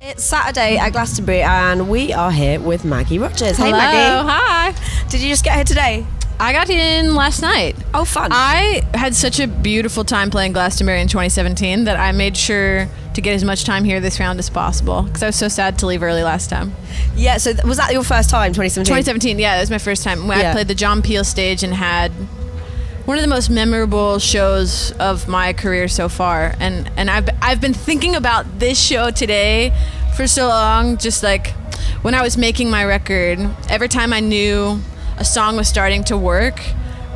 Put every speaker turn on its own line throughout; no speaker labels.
It's Saturday at Glastonbury and we are here with Maggie Rogers. Hey
Hello,
Maggie.
hi.
Did you just get here today?
I got in last night.
Oh, fun.
I had such a beautiful time playing Glastonbury in 2017 that I made sure to get as much time here this round as possible because I was so sad to leave early last time.
Yeah, so was that your first time, 2017?
2017, yeah, that was my first time. I played the John Peel stage and had one of the most memorable shows of my career so far. And I've been thinking about this show today for so long, just like when I was making my record, every time I knew a song was starting to work,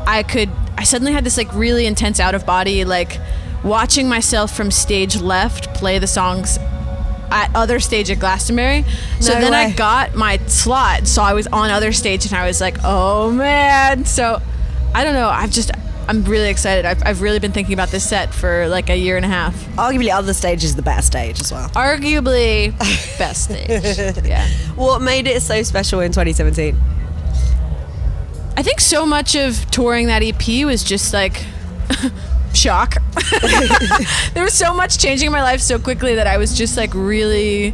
I suddenly had this like really intense out of body, like watching myself from stage left play the songs at other stage at Glastonbury. So then I got my slot, so I was on other stage and I was like, oh man. So I don't know, I'm really excited. I've really been thinking about this set for like a year and a half.
Arguably other stage is the best stage as well.
Arguably best stage. Yeah.
What made it so special in 2017?
I think so much of touring that EP was just like shock. There was so much changing in my life so quickly that I was just like I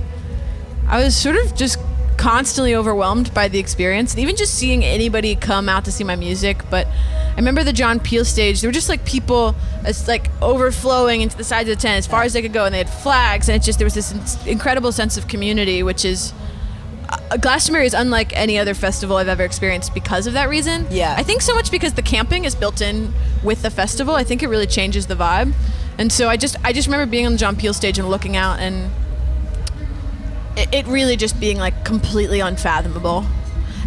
was sort of just constantly overwhelmed by the experience. And even just seeing anybody come out to see my music. But I remember the John Peel stage, there were just like people as like overflowing into the sides of the tent as far as they could go, and they had flags, and there was this incredible sense of community, which is Glastonbury is unlike any other festival I've ever experienced because of that reason.
Yeah.
I think so much because the camping is built in with the festival. I think it really changes the vibe. And so I just remember being on the John Peel stage and looking out, and it really just being like completely unfathomable.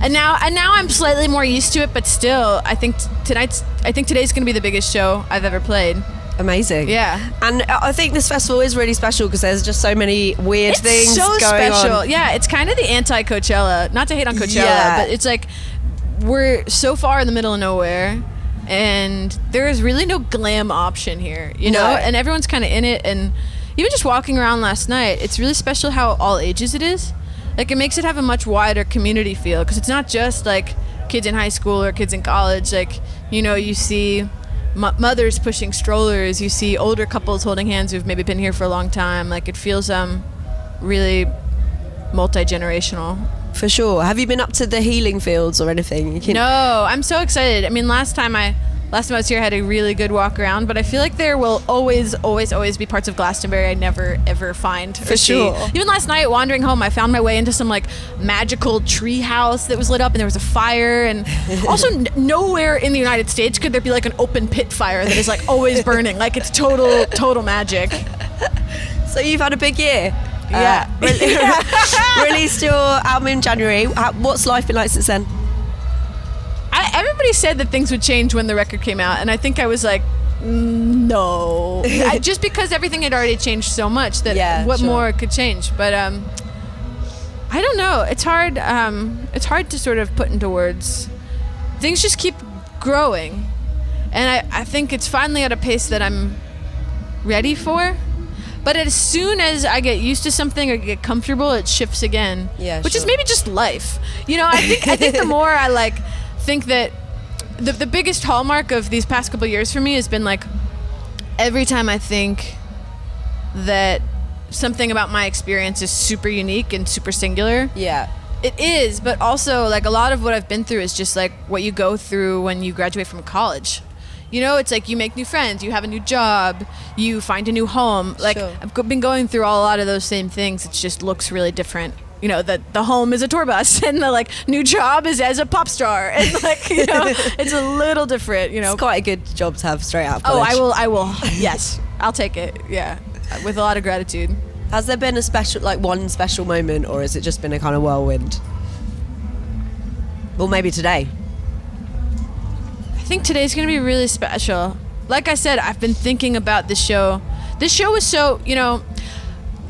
And now I'm slightly more used to it, but still I think today's going to be the biggest show I've ever played.
Amazing.
Yeah.
And I think this festival is really special because there's just so many weird things
so
going
special.
on.
Yeah, it's kind of the anti-Coachella. Not to hate on Coachella, but it's like we're so far in the middle of nowhere and there is really no glam option here, you know? And everyone's kind of in it, and even just walking around last night, it's really special how all ages it is. Like, it makes it have a much wider community feel because it's not just like kids in high school or kids in college. Like, you know, you see mothers pushing strollers, you see older couples holding hands who've maybe been here for a long time. Like, it feels really multi-generational.
For sure. Have you been up to the healing fields or anything?
No, I'm so excited. I mean, last time I was here, I had a really good walk around, but I feel like there will always be parts of Glastonbury I never ever find or see. Even last night, wandering home, I found my way into some like magical tree house that was lit up, and there was a fire. And also, nowhere in the United States could there be like an open pit fire that is like always burning. Like, it's total magic.
So you've had a big year.
Yeah.
Released your album in January. What's life been like since then?
Everybody said that things would change when the record came out, and I think I was like, no. Just because everything had already changed so much that what more could change. But I don't know. It's hard to sort of put into words. Things just keep growing, and I think it's finally at a pace that I'm ready for. But as soon as I get used to something or get comfortable, it shifts again. Yeah, which is maybe just life. You know, I think the more I think that the biggest hallmark of these past couple of years for me has been like every time I think that something about my experience is super unique and super singular. Yeah. It is, but also like a lot of what I've been through is just like what you go through when you graduate from college. You know, it's like you make new friends, you have a new job, you find a new home. Like, I've been going through a lot of those same things. It just looks really different. You know, the home is a tour bus and the like new job is as a pop star. And like, you know, it's a little different, you know.
It's quite a good job to have straight out of college.
Oh, I will. Yes, I'll take it. Yeah, with a lot of gratitude.
Has there been one special moment, or has it just been a kind of whirlwind? Well, maybe today.
I think today's going to be really special. Like I said, I've been thinking about this show. This show was so, you know,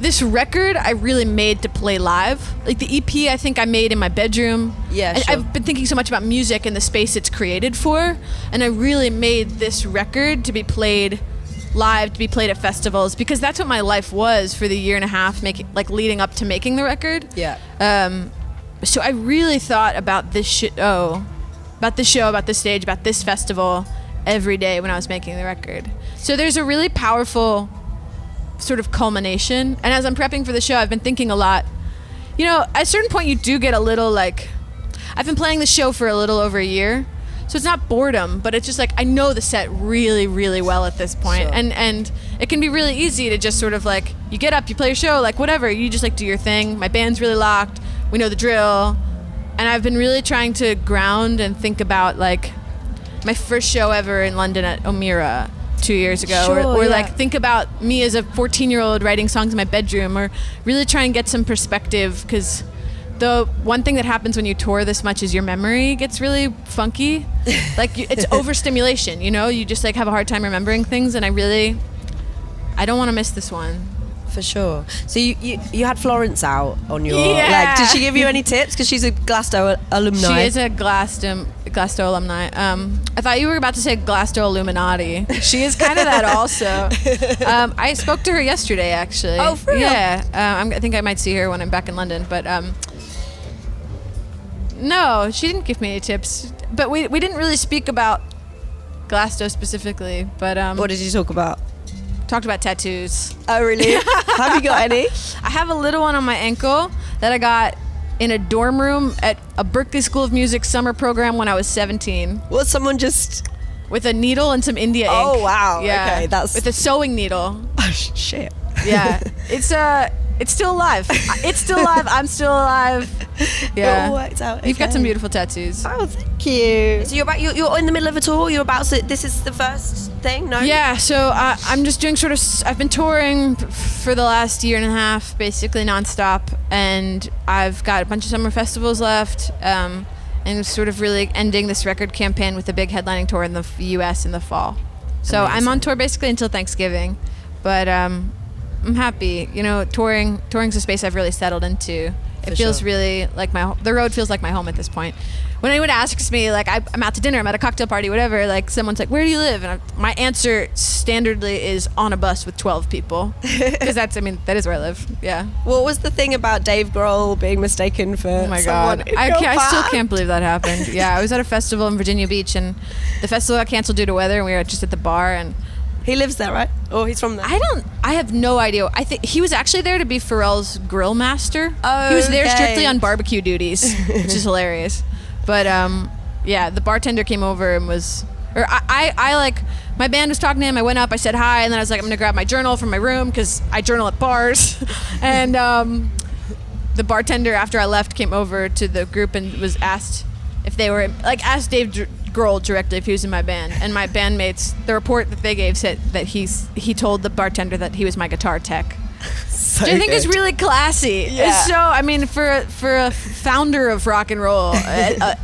this record I really made to play live. Like the EP I think I made in my bedroom. Yeah, sure. I've been thinking so much about music and the space it's created for, and I really made this record to be played live, to be played at festivals, because that's what my life was for the year and a half leading up to making the record. Yeah. So I really thought about this show, about this stage, about this festival every day when I was making the record. So there's a really powerful sort of culmination. And as I'm prepping for the show, I've been thinking a lot. You know, at a certain point, you do get a little like, I've been playing the show for a little over a year, so it's not boredom, but it's just like I know the set really, really well at this point.
Sure.
And it can be really easy to just sort of like, you get up, you play your show, like whatever, you just like do your thing. My band's really locked, we know the drill, and I've been really trying to ground and think about like my first show ever in London at O'Meara 2 years ago,
Sure,
or
yeah.
like think about me as a 14-year-old writing songs in my bedroom, or really try and get some perspective, because the one thing that happens when you tour this much is your memory gets really funky. Like it's overstimulation, you know? You just like have a hard time remembering things, and I don't want to miss this one.
For sure. So you had Florence out on your...
Yeah.
Like, did she give you any tips? Because she's a Glasto alumni.
She is a Glasto alumni. I thought you were about to say Glasto Illuminati. She is kind of that also. I spoke to her yesterday, actually.
Oh, for real?
Yeah. I think I might see her when I'm back in London, but... No, she didn't give me any tips. But we didn't really speak about Glasto specifically, but...
What did you talk about?
Talked about tattoos.
Oh, really? Have you got any?
I have a little one on my ankle that I got in a dorm room at a Berklee School of Music summer program when I was 17.
Was someone just...
With a needle and some India ink.
Oh, wow.
Yeah.
Okay, that's...
With a sewing needle.
Oh, shit.
Yeah. It's still alive. It's still alive. I'm still alive. Yeah.
It all worked out.
You've got
okay.
some beautiful tattoos.
Oh, thank you. So you're in the middle of a tour. You're about to. This is the first thing, no?
Yeah. So I'm just doing sort of. I've been touring for the last year and a half, basically nonstop, and I've got a bunch of summer festivals left, and sort of really ending this record campaign with a big headlining tour in the U.S. in the fall. So
Amazing.
I'm on tour basically until Thanksgiving, but I'm happy. You know, touring's a space I've really settled into. It feels really like the road feels like my home at this point. When anyone asks me, like, I'm out to dinner, I'm at a cocktail party, whatever, like, someone's like, where do you live? And my answer standardly is on a bus with 12 people. Because that is where I live. Yeah.
What was the thing about Dave Grohl being mistaken for
Oh my
someone
God.
in
I
your
still
band?
can't believe that happened. Yeah, I was at a festival in Virginia Beach, and the festival got canceled due to weather, and we were just at the bar, and
He lives there, right? Or he's from there?
I have no idea. I think he was actually there to be Pharrell's grill master.
Oh,
he was there
okay.
strictly on barbecue duties, which is hilarious. But yeah, the bartender came over and I like, my band was talking to him. I went up, I said hi, and then I was like, I'm gonna grab my journal from my room because I journal at bars. And the bartender, after I left, came over to the group and was asked if they were asked Dave Grohl directly if he was in my band, and my bandmates, the report that they gave said that he told the bartender that he was my guitar tech.
So
Which I think
good.
is really classy.
Yeah.
So I mean, for a founder of rock and roll,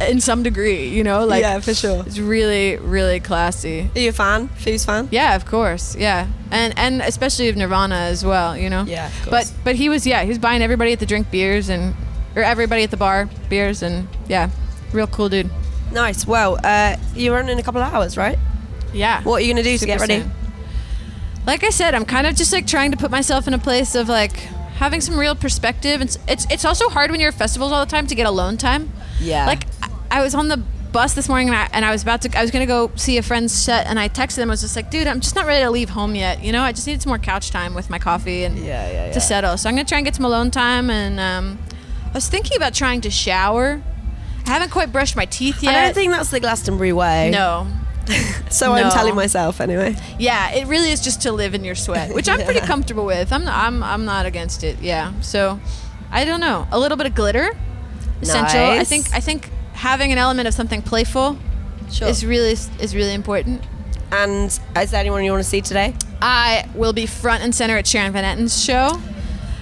in some degree, you know, like,
yeah, for sure.
it's really, really classy.
Are you a fan? Foos fan?
Yeah, of course. Yeah, and especially of Nirvana as well. You know.
Yeah, of course.
But he was buying everybody at the drink beers or everybody at the bar beers, and yeah, real cool dude.
Nice. Well, you're running in a couple of hours, right?
Yeah.
What are you going to do to get
Super
ready?
soon. Like I said, I'm kind of just like trying to put myself in a place of like having some real perspective. It's also hard when you're at festivals all the time to get alone time.
Yeah.
Like I was on the bus this morning and I was gonna go see a friend's set, and I texted them. I was just like, dude, I'm just not ready to leave home yet. You know, I just needed some more couch time with my coffee and to settle. So I'm gonna try and get some alone time. And I was thinking about trying to shower. I haven't quite brushed my teeth yet.
I don't think that's the Glastonbury way.
No.
So I'm telling myself anyway.
Yeah, it really is just to live in your sweat, which I'm pretty comfortable with. I'm not against it. Yeah. So I don't know. A little bit of glitter, essential.
Nice.
I think having an element of something playful is really important.
And is there anyone you want to see today?
I will be front and center at Sharon Van Etten's show.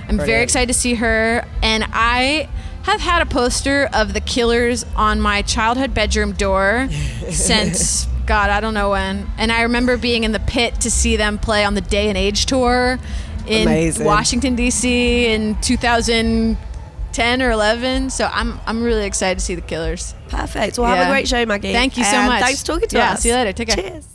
I'm very
Brilliant.
excited to see her, and I have had a poster of the Killers on my childhood bedroom door since God, I don't know when. And I remember being in the pit to see them play on the Day and Age tour in
Amazing.
Washington D.C. in 2010 or 11. So I'm really excited to see the Killers.
Perfect. Well, have a great show, Maggie.
Thank you so
And
much.
thanks for talking to us.
Yeah, see you later. Take care.
Cheers.